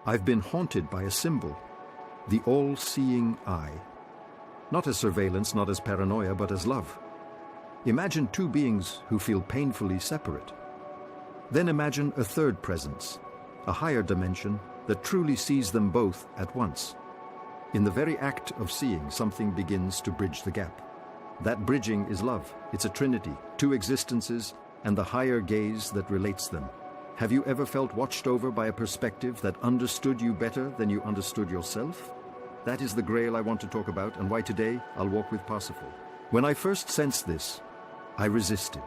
I've been haunted by a symbol, the all-seeing eye. Not as surveillance, not as paranoia, but as love. Imagine two beings who feel painfully separate. Then imagine a third presence, a higher dimension that truly sees them both at once. In the very act of seeing, something begins to bridge the gap. That bridging is love. It's a trinity, two existences, and the higher gaze that relates them. Have you ever felt watched over by a perspective that understood you better than you understood yourself? That is the Grail I want to talk about, and why today I'll walk with Parsifal. When I first sensed this, I resisted.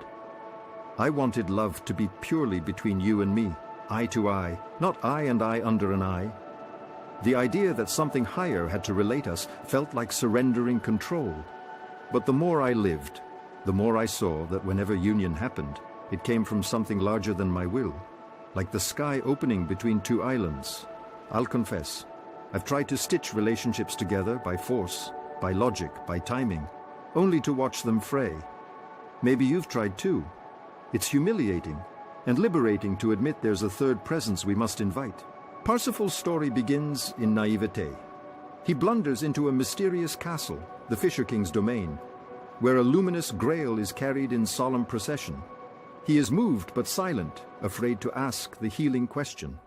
I wanted love to be purely between you and me, eye to eye, not I and I under an eye. The idea that something higher had to relate us felt like surrendering control. But the more I lived, the more I saw that whenever union happened, it came from something larger than my will, like the sky opening between two islands. I'll confess, I've tried to stitch relationships together by force, by logic, by timing, only to watch them fray. Maybe you've tried too. It's humiliating and liberating to admit there's a third presence we must invite. Parsifal's story begins in naivete. He blunders into a mysterious castle, the Fisher King's domain, where a luminous Grail is carried in solemn procession. He is moved but silent, afraid to ask the healing question.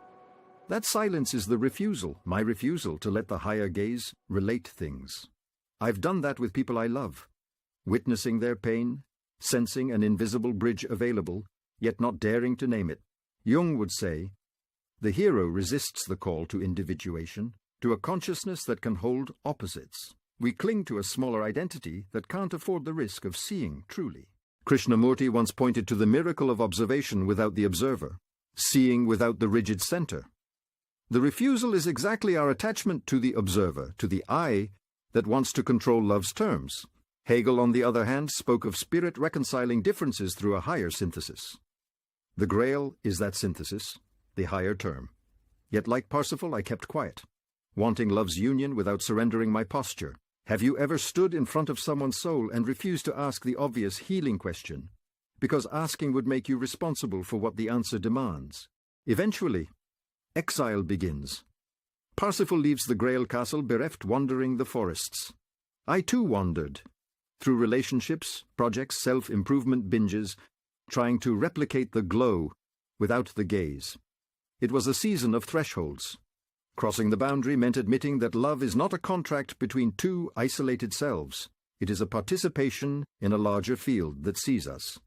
That silence is the refusal, my refusal to let the higher gaze relate things. I've done that with people I love, witnessing their pain, sensing an invisible bridge available, yet not daring to name it. Jung would say, the hero resists the call to individuation, to a consciousness that can hold opposites. We cling to a smaller identity that can't afford the risk of seeing truly. Krishnamurti once pointed to the miracle of observation without the observer, seeing without the rigid center. The refusal is exactly our attachment to the observer, to the I that wants to control love's terms. Hegel, on the other hand, spoke of spirit reconciling differences through a higher synthesis. The Grail is that synthesis, the higher term. Yet like Parsifal, I kept quiet, wanting love's union without surrendering my posture. Have you ever stood in front of someone's soul and refused to ask the obvious healing question? Because asking would make you responsible for what the answer demands. Eventually, exile begins. Parsifal leaves the Grail castle bereft, wandering the forests. I too wandered, through relationships, projects, self-improvement binges, trying to replicate the glow without the gaze. It was a season of thresholds. Crossing the boundary meant admitting that love is not a contract between two isolated selves. It is a participation in a larger field that sees us.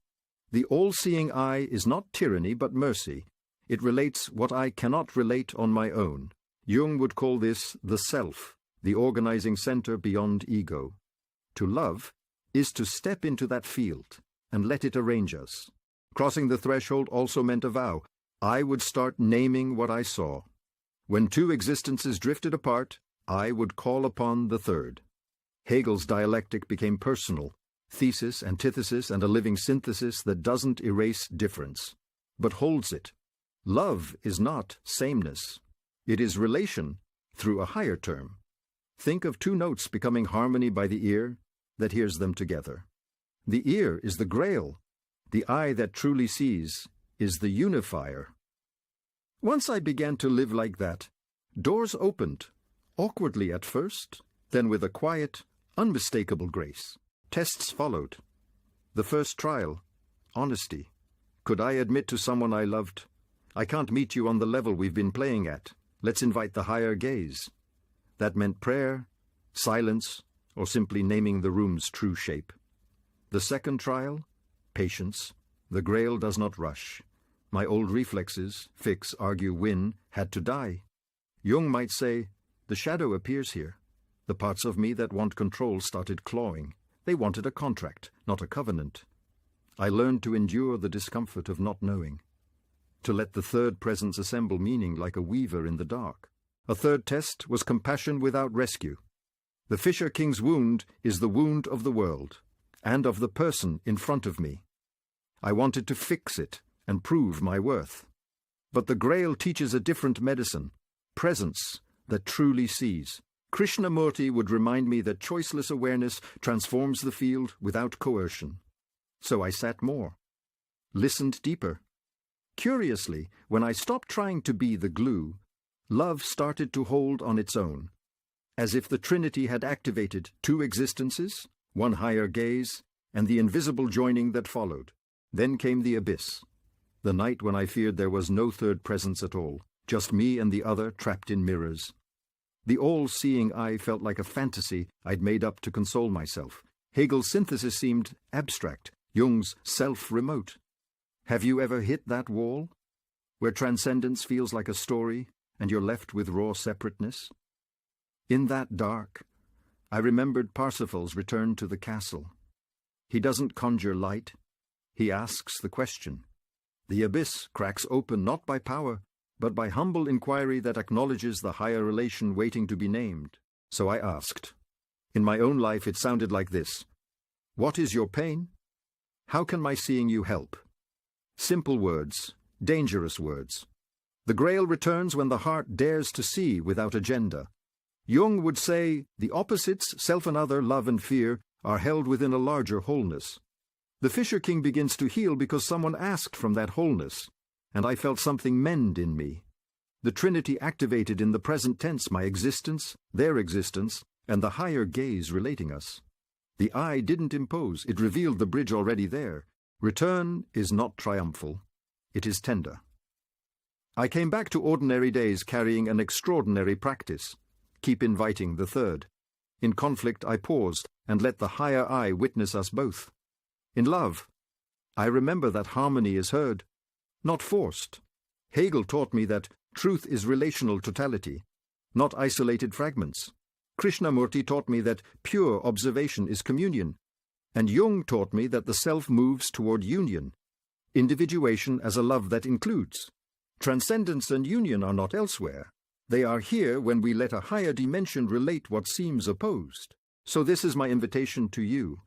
The all-seeing eye is not tyranny but mercy. It relates what I cannot relate on my own. Jung would call this the self, the organizing center beyond ego. To love is to step into that field and let it arrange us. Crossing the threshold also meant a vow. I would start naming what I saw. When two existences drifted apart, I would call upon the third. Hegel's dialectic became personal, thesis, antithesis, and a living synthesis that doesn't erase difference, but holds it. Love is not sameness. It is relation through a higher term. Think of two notes becoming harmony by the ear that hears them together. The ear is the Grail. The eye that truly sees is the unifier. Once I began to live like that, doors opened, awkwardly at first, then with a quiet, unmistakable grace. Tests followed. The first trial, honesty. Could I admit to someone I loved, I can't meet you on the level we've been playing at. Let's invite the higher gaze. That meant prayer, silence, or simply naming the room's true shape. The second trial, patience. The Grail does not rush. My old reflexes, fix, argue, win, had to die. Jung might say, the shadow appears here. The parts of me that want control started clawing. They wanted a contract, not a covenant. I learned to endure the discomfort of not knowing, to let the third presence assemble meaning like a weaver in the dark. A third test was compassion without rescue. The Fisher King's wound is the wound of the world, and of the person in front of me. I wanted to fix it and prove my worth. But the Grail teaches a different medicine, presence that truly sees. Krishnamurti would remind me that choiceless awareness transforms the field without coercion. So I sat more, listened deeper. Curiously, when I stopped trying to be the glue, love started to hold on its own, as if the Trinity had activated two existences, one higher gaze, and the invisible joining that followed. Then came the abyss, the night when I feared there was no third presence at all, just me and the other trapped in mirrors. The all-seeing eye felt like a fantasy I'd made up to console myself. Hegel's synthesis seemed abstract, Jung's self remote. Have you ever hit that wall, where transcendence feels like a story and you're left with raw separateness? In that dark, I remembered Parsifal's return to the castle. He doesn't conjure light, he asks the question. The abyss cracks open not by power, but by humble inquiry that acknowledges the higher relation waiting to be named. So I asked. In my own life it sounded like this. What is your pain? How can my seeing you help? Simple words, dangerous words. The Grail returns when the heart dares to see without agenda. Jung would say the opposites, self and other, love and fear, are held within a larger wholeness. The Fisher King begins to heal because someone asked from that wholeness, and I felt something mend in me. The Trinity activated in the present tense my existence, their existence, and the higher gaze relating us. The eye didn't impose, it revealed the bridge already there. Return is not triumphal, it is tender. I came back to ordinary days carrying an extraordinary practice. Keep inviting the third. In conflict I paused and let the higher eye witness us both. In love, I remember that harmony is heard, not forced. Hegel taught me that truth is relational totality, not isolated fragments. Krishnamurti taught me that pure observation is communion, and Jung taught me that the self moves toward union, individuation as a love that includes. Transcendence and union are not elsewhere. They are here when we let a higher dimension relate what seems opposed. So this is my invitation to you.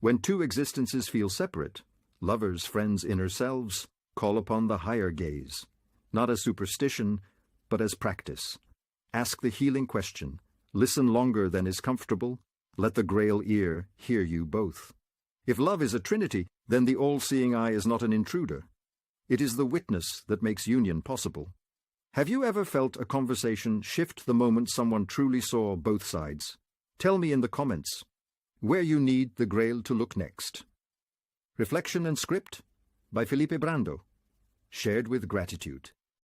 When two existences feel separate, lovers, friends, inner selves, call upon the higher gaze, not as superstition, but as practice. Ask the healing question. Listen longer than is comfortable. Let the Grail ear hear you both. If love is a trinity, then the all-seeing eye is not an intruder. It is the witness that makes union possible. Have you ever felt a conversation shift the moment someone truly saw both sides? Tell me in the comments where you need the Grail to look next. Reflection and Script by Felipe Brando. Shared with gratitude.